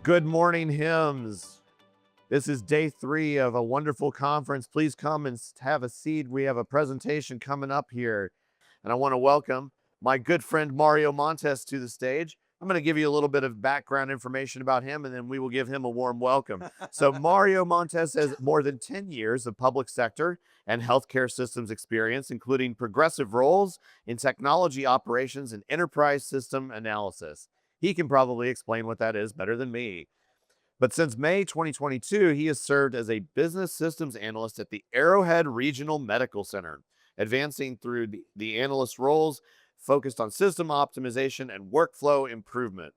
Good morning, hymns. This is day 3 of a wonderful conference. Please come and have a seat. We have a presentation coming up here, and I want to welcome my good friend Mario Montes to the stage. I'm going to give you a little bit of background information about him, and then we will give him a warm welcome. So, Mario Montes has more than 10 years of public sector and healthcare systems experience, including progressive roles in technology operations and enterprise system analysis. He can probably explain what that is better than me. But since May 2022, he has served as a business systems analyst at the Arrowhead Regional Medical Center, advancing through the analyst roles focused on system optimization and workflow improvement.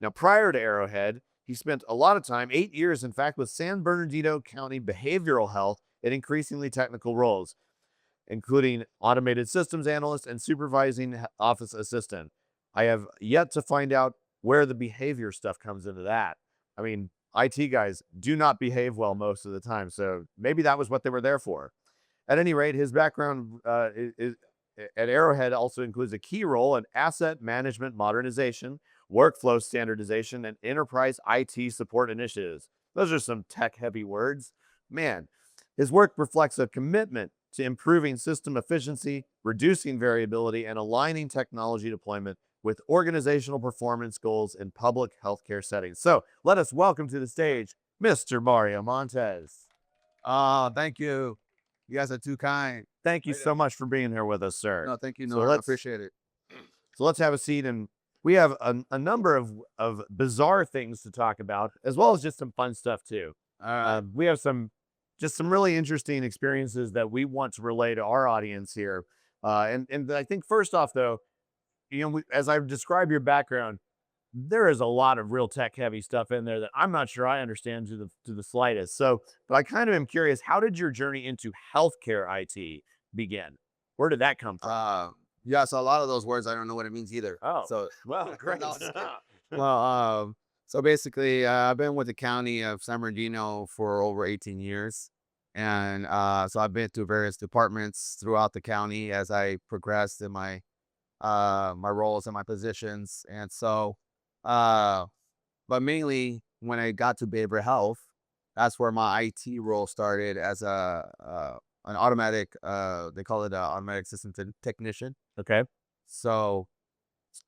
Now, prior to Arrowhead, he spent a lot of time, 8 years, in fact, with San Bernardino County Behavioral Health in increasingly technical roles, including automated systems analyst and supervising office assistant. I have yet to find out where the behavior stuff comes into that. I mean, IT guys do not behave well most of the time, so maybe that was what they were there for. At any rate, his background at Arrowhead also includes a key role in asset management modernization, workflow standardization, and enterprise IT support initiatives. Those are some tech-heavy words. Man, his work reflects a commitment to improving system efficiency, reducing variability, and aligning technology deployment with organizational performance goals in public healthcare settings. So let us welcome to the stage Mr. Mario Montes. Oh, thank you. You guys are too kind. Thank you so much for being here with us, sir. No, thank you, So Nora. I let's appreciate it. so let's have a seat, and we have a number of bizarre things to talk about, as well as just some fun stuff too. All right. We have some really interesting experiences that we want to relay to our audience here. And I think first off, though, as I've described your background, there is a lot of real tech heavy stuff in there that I'm not sure I understand to the slightest. So, but I kind of am curious, how did your journey into healthcare IT begin? Where did that come from? Yeah, so a lot of those words I don't know what it means either. Oh, So well, great. no, I'm just kidding. Well, so basically, I've been with the county of San Bernardino for over 18 years. And so I've been through various departments throughout the county as I progressed in my roles and my positions. And so but mainly when I got to behavioral health, that's where my IT role started as an automatic they call it a automatic system technician. Okay. So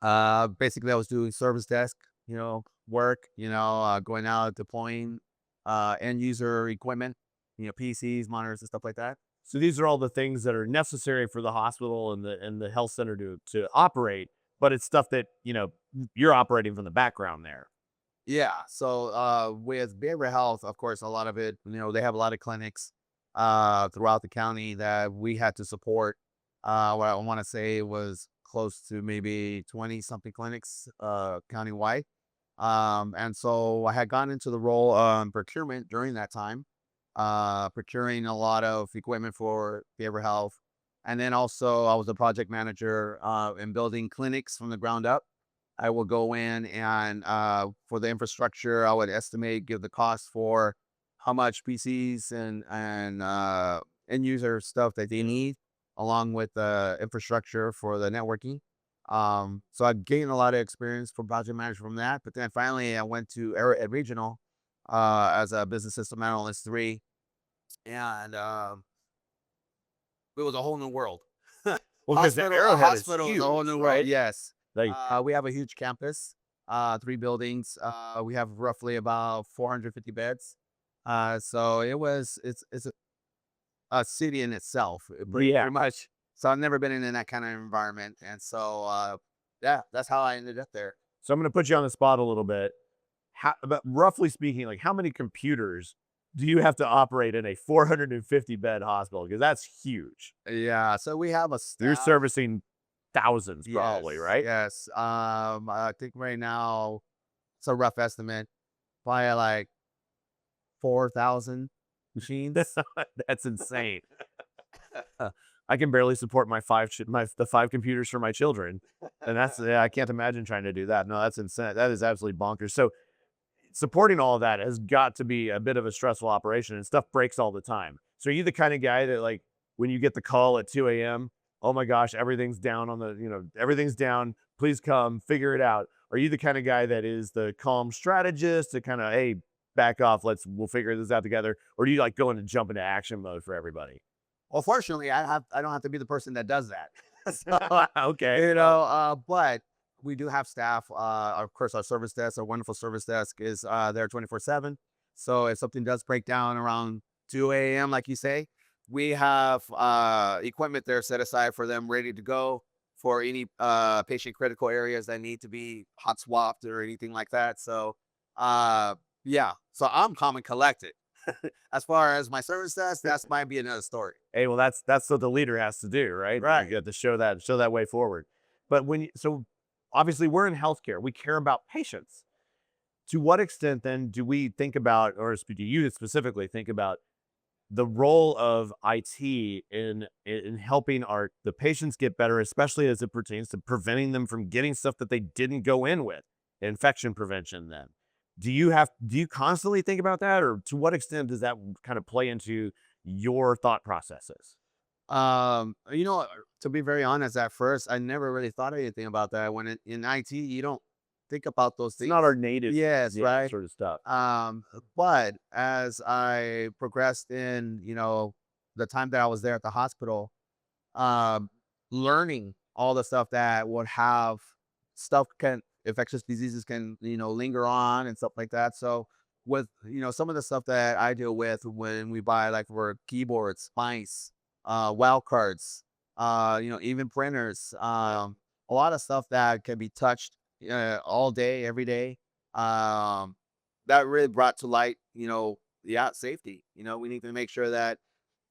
basically I was doing service desk, work, going out deploying end user equipment, PCs, monitors and stuff like that. So these are all the things that are necessary for the hospital and the health center to operate, but it's stuff that, you're operating from the background there. Yeah. So with behavioral health, of course, a lot of it, they have a lot of clinics throughout the county that we had to support. What I want to say was close to maybe 20 something clinics countywide. And so I had gone into the role procurement during that time, procuring a lot of equipment for behavioral health. And then also I was a project manager in building clinics from the ground up. I will go in and for the infrastructure, I would estimate, give the cost for how much PCs and end user stuff that they need, along with the infrastructure for the networking. So I gained a lot of experience from project manager from that. But then finally, I went to Arrowhead Regional as a Business System Analyst III, and it was a whole new world. Well, because the A Arrowhead is hospital is a huge, whole new world. right? Yes. Like, We have a huge campus, 3 buildings. We have roughly about 450 beds. So it's a city in itself, yeah. pretty much. So I've never been in that kind of environment, and so yeah, that's how I ended up there. So I'm going to put you on the spot a little bit. But roughly speaking, like how many computers do you have to operate in a 450 bed hospital? Because that's huge. Yeah, so we have a You're staff. servicing thousands, probably, Yes, right? yes. I think right now it's a rough estimate, probably like 4,000 machines. That's insane. I can barely support the 5 computers for my children, and that's yeah, I can't imagine trying to do that. No, that's insane. That is absolutely bonkers. So supporting all of that has got to be a bit of a stressful operation, and stuff breaks all the time. So are you the kind of guy that, like, when you get the call at 2 a.m., oh my gosh, everything's down, everything's down. Please come figure it out. Are you the kind of guy that is the calm strategist to kind of, hey, back off, we'll figure this out together? Or do you like go into jump into action mode for everybody? Well, fortunately, I don't have to be the person that does that. So, Okay. Well, but we do have staff. Of course, our service desk, our wonderful service desk, is there 24/7. So if something does break down around 2 a.m., like you say, we have equipment there set aside for them, ready to go for any patient critical areas that need to be hot swapped or anything like that. So, yeah. So I'm calm and collected. As far as my service desk, that's might be another story. hey, well, that's what the leader has to do, right? You Right. have to show that way forward. But so obviously we're in healthcare. We care about patients. To what extent then do we think about, or do you specifically think about the role of IT in helping the patients get better, especially as it pertains to preventing them from getting stuff that they didn't go in with, infection prevention then? Do you constantly think about that, or to what extent does that kind of play into your thought processes? You know, to be very honest, at first, I never really thought anything about that. When in IT, you don't think about those It's not things. our native, Yes, yeah, right. sort of stuff. But as I progressed in, the time that I was there at the hospital, um, learning all the stuff that would have stuff can infectious diseases can linger on and stuff like that. So with some of the stuff that I deal with when we buy like for keyboards, mice, wild cards, even printers, a lot of stuff that can be touched all day, every day. Um, that really brought to light, yeah, safety. We need to make sure that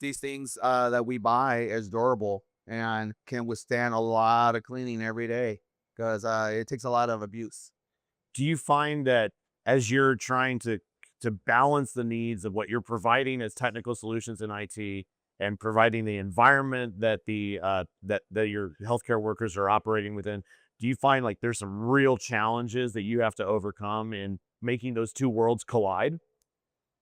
these things that we buy is durable and can withstand a lot of cleaning every day because it takes a lot of abuse. Do you find that as you're trying to balance the needs of what you're providing as technical solutions in IT and providing the environment that that your healthcare workers are operating within, do you find like there's some real challenges that you have to overcome in making those two worlds collide?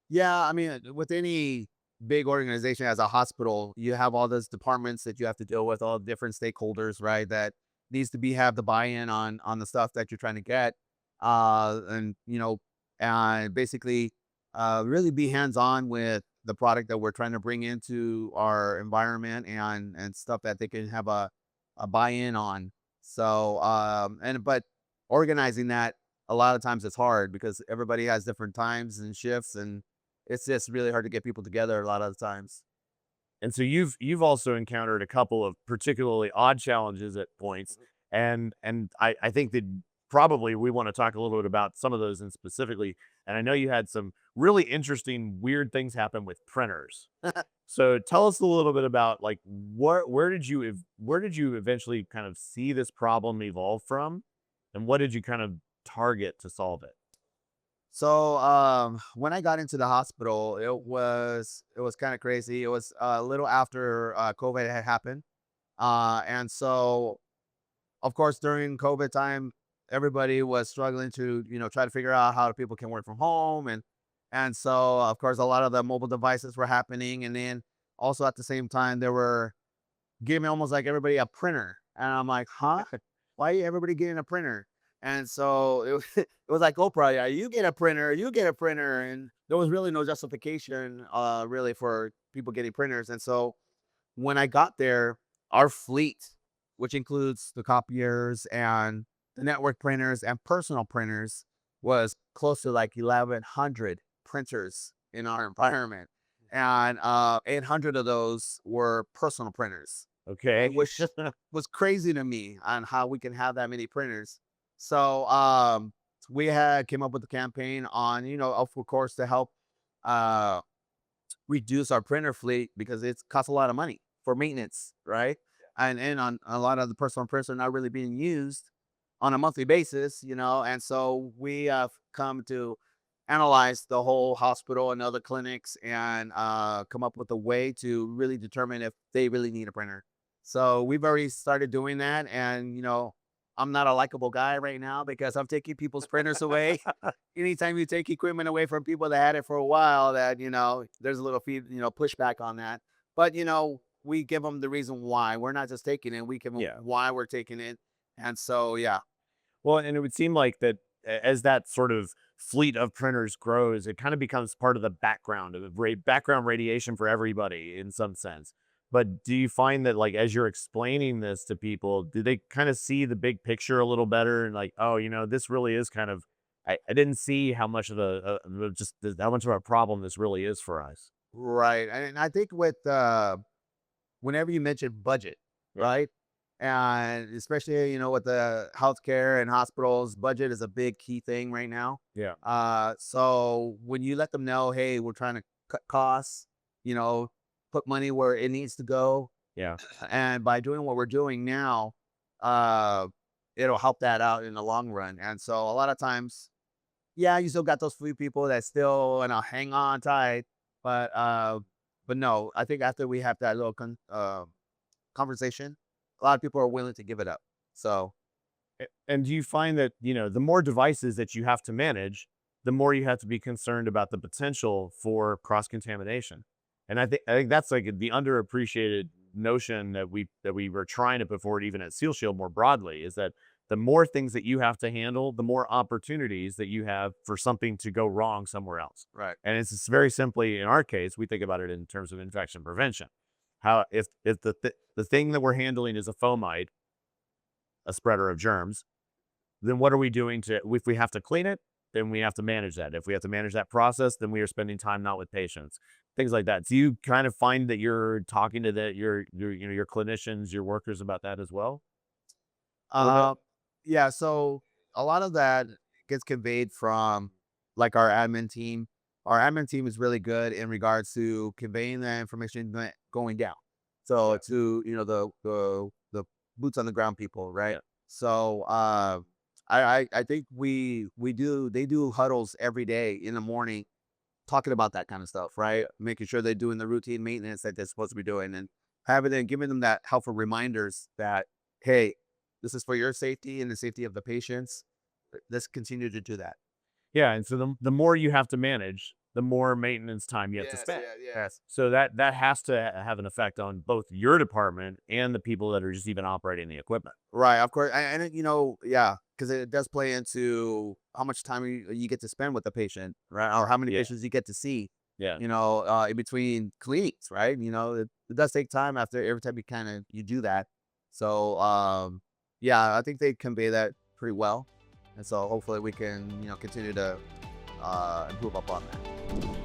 Yeah, I mean, with any big organization as a hospital, you have all those departments that you have to deal with, all different stakeholders, right? That needs to be have the buy-in on the stuff that you're trying to get, and and basically, really be hands-on with the product that we're trying to bring into our environment and stuff that they can have a buy-in on. So, but organizing that a lot of times it's hard because everybody has different times and shifts and it's just really hard to get people together a lot of the times. And so you've also encountered a couple of particularly odd challenges at points, Mhm. and I think that probably we want to talk a little bit about some of those in specifically. And I know you had some really interesting, weird things happen with printers. So tell us a little bit about like where did you eventually kind of see this problem evolve from, and what did you kind of target to solve it? So when I got into the hospital, it was kind of crazy. It was a little after COVID had happened, and so of course during COVID time, everybody was struggling to try to figure out how people can work from home, and so of course a lot of the mobile devices were happening, and then also at the same time they were giving almost like everybody a printer. And I'm like, huh? Why everybody getting a printer? And so it was like Oprah, yeah, you get a printer, you get a printer. And there was really no justification really for people getting printers. And so when I got there, our fleet, which includes the copiers and the network printers and personal printers, was close to like 1,100 printers in our environment. And 800 of those were personal printers, Okay. and which was crazy to me on how we can have that many printers. So we had came up with a campaign on, of course, to help uh, reduce our printer fleet because it costs a lot of money for maintenance, right? And on a lot of the personal printers are not really being used on a monthly basis, and so we have come to analyze the whole hospital and other clinics and come up with a way to really determine if they really need a printer. So we've already started doing that, and I'm not a likable guy right now because I'm taking people's printers away. Anytime you take equipment away from people that had it for a while, that there's a little pushback on that. But we give them the reason why we're not just taking it. We give them Yeah. why we're taking it, and so yeah. Well, and it would seem like that as that sort of fleet of printers grows, it kind of becomes part of the background of background radiation for everybody in some sense. But do you find that like as you're explaining this to people, do they kind of see the big picture a little better and like, oh, this really is kind of I didn't see how much of how much of a problem this really is for us. Right. And I think with whenever you mention budget, Yeah. right? And especially, with the healthcare and hospitals, budget is a big key thing right now. Yeah. So when you let them know, hey, we're trying to cut costs, you know, put money where it needs to go, Yeah. and by doing what we're doing now, uh, it'll help that out in the long run. And so a lot of times, yeah, you still got those few people that still hang on tight, but no, I think after we have that little conversation, a lot of people are willing to give it up. So And do you find that, the more devices that you have to manage, the more you have to be concerned about the potential for cross contamination? And I think that's like the underappreciated notion that we were trying to put forward even at Seal Shield more broadly is that the more things that you have to handle, the more opportunities that you have for something to go wrong somewhere else. right, And it's just very simply in our case, we think about it in terms of infection prevention. How if the thing that we're handling is a fomite, a spreader of germs, then what are we doing if we have to clean it, then we have to manage that. If we have to manage that process, then we are spending time not with patients, things like that. Do you kind of find that you're talking to your clinicians, your workers about that as well? uh, yeah. So a lot of that gets conveyed from like our admin team. Our admin team is really good in regards to conveying that information going down. So Yeah. to the boots on the ground people, right? Yeah. So I think we do they do huddles every day in the morning talking about that kind of stuff, right? Making sure they're doing the routine maintenance that they're supposed to be doing, and having them giving them that helpful reminders that, hey, this is for your safety and the safety of the patients. Let's continue to do that. Yeah, and so the more you have to manage, the more maintenance time you have to Yes, spend. yeah, yeah. So that has to have an effect on both your department and the people that are just even operating the equipment. Right, of course, and yeah, because it does play into how much time you get to spend with the patient, right? Or how many Yeah, patients you get to see, yeah. in between cleanings, right? It does take time after every time you do that. So, yeah, I think they convey that pretty well, and so hopefully we can, continue to improve upon that.